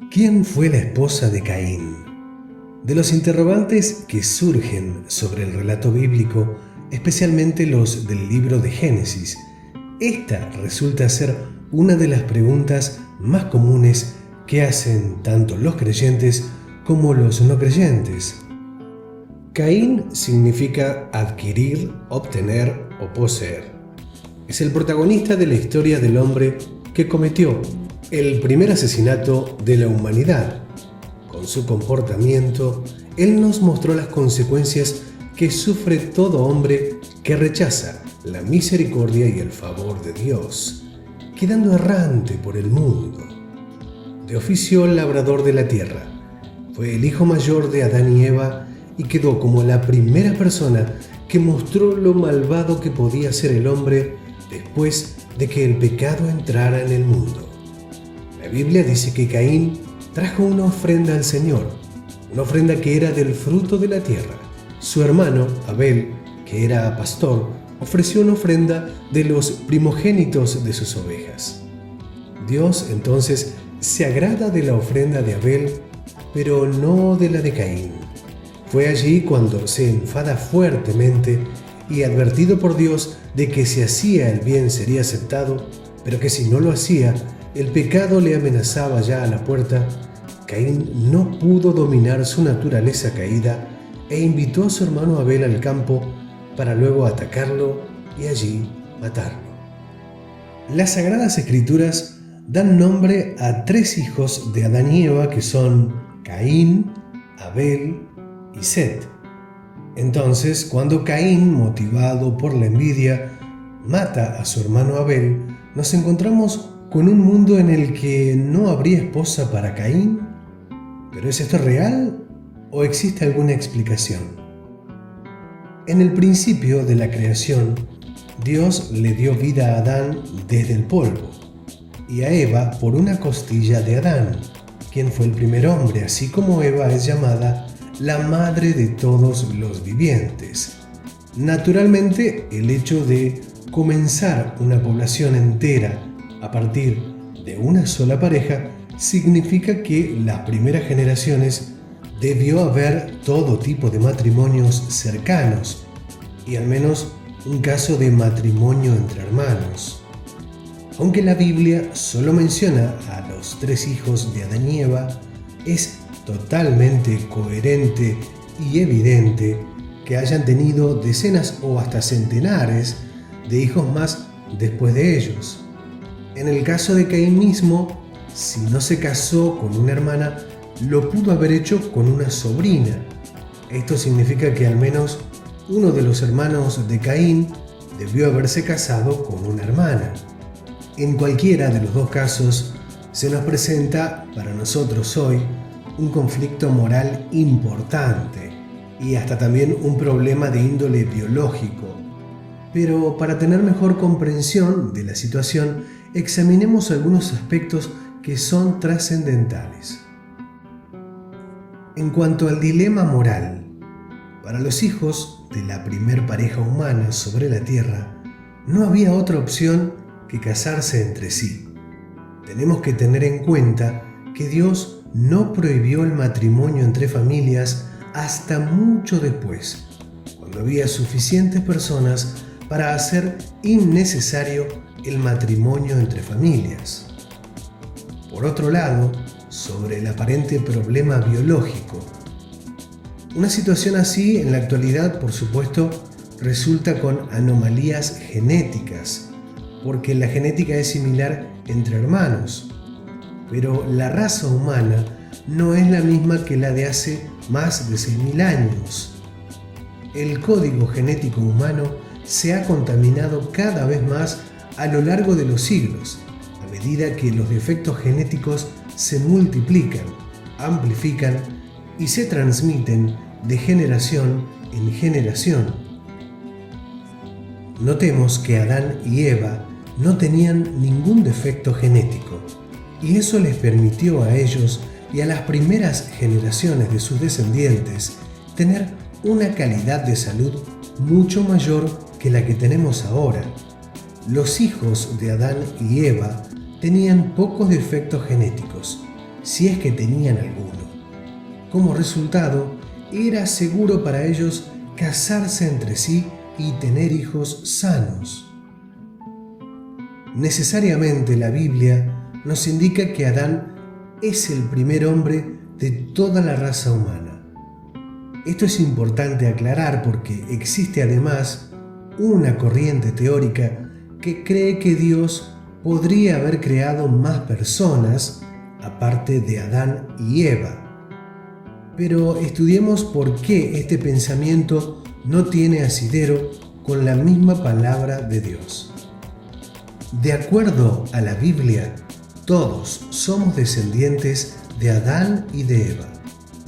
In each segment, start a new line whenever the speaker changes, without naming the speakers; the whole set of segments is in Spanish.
¿Quién fue la esposa de Caín? De los interrogantes que surgen sobre el relato bíblico, especialmente los del libro de Génesis, esta resulta ser una de las preguntas más comunes que hacen tanto los creyentes como los no creyentes. Caín significa adquirir, obtener o poseer. Es el protagonista de la historia del hombre que cometió el primer asesinato de la humanidad. Con su comportamiento, él nos mostró las consecuencias que sufre todo hombre que rechaza la misericordia y el favor de Dios, quedando errante por el mundo. De oficio labrador de la tierra, fue el hijo mayor de Adán y Eva y quedó como la primera persona que mostró lo malvado que podía ser el hombre después de que el pecado entrara en el mundo. La Biblia dice que Caín trajo una ofrenda al Señor, una ofrenda que era del fruto de la tierra. Su hermano, Abel, que era pastor, ofreció una ofrenda de los primogénitos de sus ovejas. Dios entonces se agrada de la ofrenda de Abel, pero no de la de Caín. Fue allí cuando se enfada fuertemente y, advertido por Dios de que si hacía el bien sería aceptado, pero que si no lo hacía, el pecado le amenazaba ya a la puerta, Caín no pudo dominar su naturaleza caída e invitó a su hermano Abel al campo para luego atacarlo y allí matarlo. Las Sagradas Escrituras dan nombre a 3 hijos de Adán y Eva que son Caín, Abel y Set. Entonces, cuando Caín, motivado por la envidia, mata a su hermano Abel, nos encontramos con un mundo en el que no habría esposa para Caín. ¿Pero es esto real o existe alguna explicación? En el principio de la creación, Dios le dio vida a Adán desde el polvo y a Eva por una costilla de Adán, quien fue el primer hombre, así como Eva es llamada la madre de todos los vivientes. Naturalmente, el hecho de comenzar una población entera a partir de una sola pareja significa que las primeras generaciones debió haber todo tipo de matrimonios cercanos y al menos un caso de matrimonio entre hermanos. Aunque la Biblia solo menciona a los 3 hijos de Adán y Eva, es totalmente coherente y evidente que hayan tenido decenas o hasta centenares de hijos más después de ellos. En el caso de Caín mismo, si no se casó con una hermana, lo pudo haber hecho con una sobrina. Esto significa que al menos uno de los hermanos de Caín debió haberse casado con una hermana. En cualquiera de los 2 casos, se nos presenta para nosotros hoy un conflicto moral importante y hasta también un problema de índole biológico. Pero para tener mejor comprensión de la situación, examinemos algunos aspectos que son trascendentales. En cuanto al dilema moral, para los hijos de la primer pareja humana sobre la tierra, no había otra opción que casarse entre sí. Tenemos que tener en cuenta que Dios no prohibió el matrimonio entre familias hasta mucho después, cuando había suficientes personas para hacer innecesario el matrimonio entre familias. Por otro lado, sobre el aparente problema biológico, una situación así en la actualidad, por supuesto, resulta con anomalías genéticas, porque la genética es similar entre hermanos, pero la raza humana no es la misma que la de hace más de 6.000 años. El código genético humano se ha contaminado cada vez más a lo largo de los siglos, a medida que los defectos genéticos se multiplican, amplifican y se transmiten de generación en generación. Notemos que Adán y Eva no tenían ningún defecto genético, y eso les permitió a ellos y a las primeras generaciones de sus descendientes tener una calidad de salud mucho mayor que la que tenemos ahora. Los hijos de Adán y Eva tenían pocos defectos genéticos, si es que tenían alguno. Como resultado, era seguro para ellos casarse entre sí y tener hijos sanos. Necesariamente la Biblia nos indica que Adán es el primer hombre de toda la raza humana. Esto es importante aclarar porque existe además una corriente teórica que cree que Dios podría haber creado más personas aparte de Adán y Eva. Pero estudiemos por qué este pensamiento no tiene asidero con la misma palabra de Dios. De acuerdo a la Biblia, todos somos descendientes de Adán y de Eva.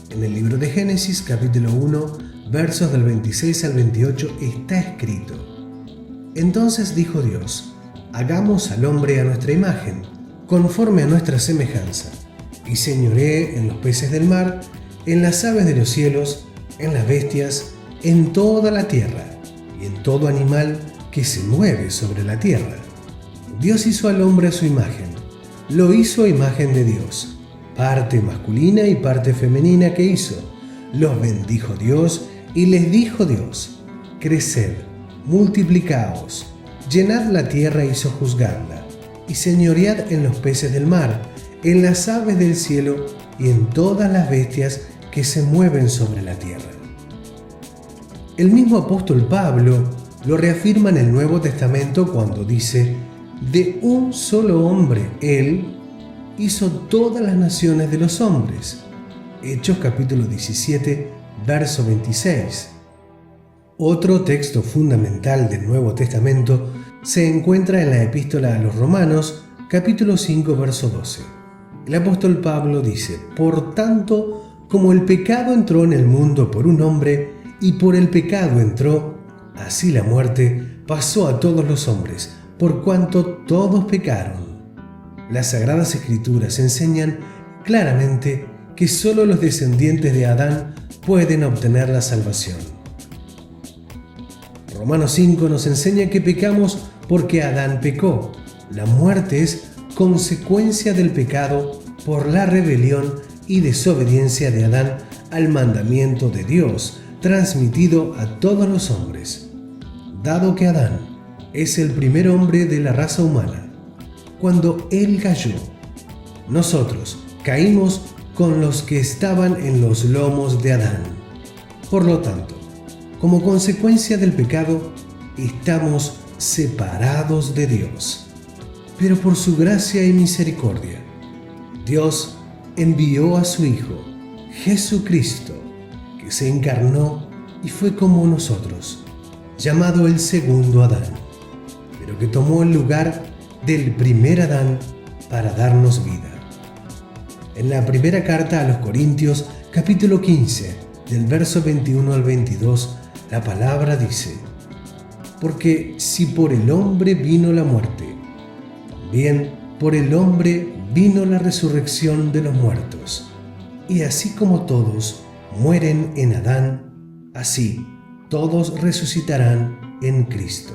En el libro de Génesis, capítulo 1, versos del 26 al 28, está escrito: Entonces dijo Dios: hagamos al hombre a nuestra imagen, conforme a nuestra semejanza, y señoree en los peces del mar, en las aves de los cielos, en las bestias, en toda la tierra, y en todo animal que se mueve sobre la tierra. Dios hizo al hombre a su imagen, lo hizo a imagen de Dios, parte masculina y parte femenina que hizo. Los bendijo Dios y les dijo Dios: creced, multiplicaos, llenad la tierra y sojuzgadla, y señoread en los peces del mar, en las aves del cielo y en todas las bestias que se mueven sobre la tierra. El mismo apóstol Pablo lo reafirma en el Nuevo Testamento cuando dice: de un solo hombre Él hizo todas las naciones de los hombres. Hechos capítulo 17, verso 26. Otro texto fundamental del Nuevo Testamento se encuentra en la Epístola a los Romanos, capítulo 5, verso 12. El apóstol Pablo dice: por tanto, como el pecado entró en el mundo por un hombre, y por el pecado entró, así la muerte pasó a todos los hombres, por cuanto todos pecaron. Las Sagradas Escrituras enseñan claramente que solo los descendientes de Adán pueden obtener la salvación. Romanos 5 nos enseña que pecamos porque Adán pecó. La muerte es consecuencia del pecado por la rebelión y desobediencia de Adán al mandamiento de Dios, transmitido a todos los hombres. Dado que Adán es el primer hombre de la raza humana, cuando él cayó, nosotros caímos con los que estaban en los lomos de Adán. Por lo tanto, como consecuencia del pecado, estamos separados de Dios. Pero por su gracia y misericordia, Dios envió a su Hijo, Jesucristo, que se encarnó y fue como nosotros, llamado el segundo Adán, pero que tomó el lugar del primer Adán para darnos vida. En la primera carta a los Corintios, capítulo 15, del verso 21 al 22, la palabra dice: porque si por el hombre vino la muerte, también por el hombre vino la resurrección de los muertos. Y así como todos mueren en Adán, así todos resucitarán en Cristo.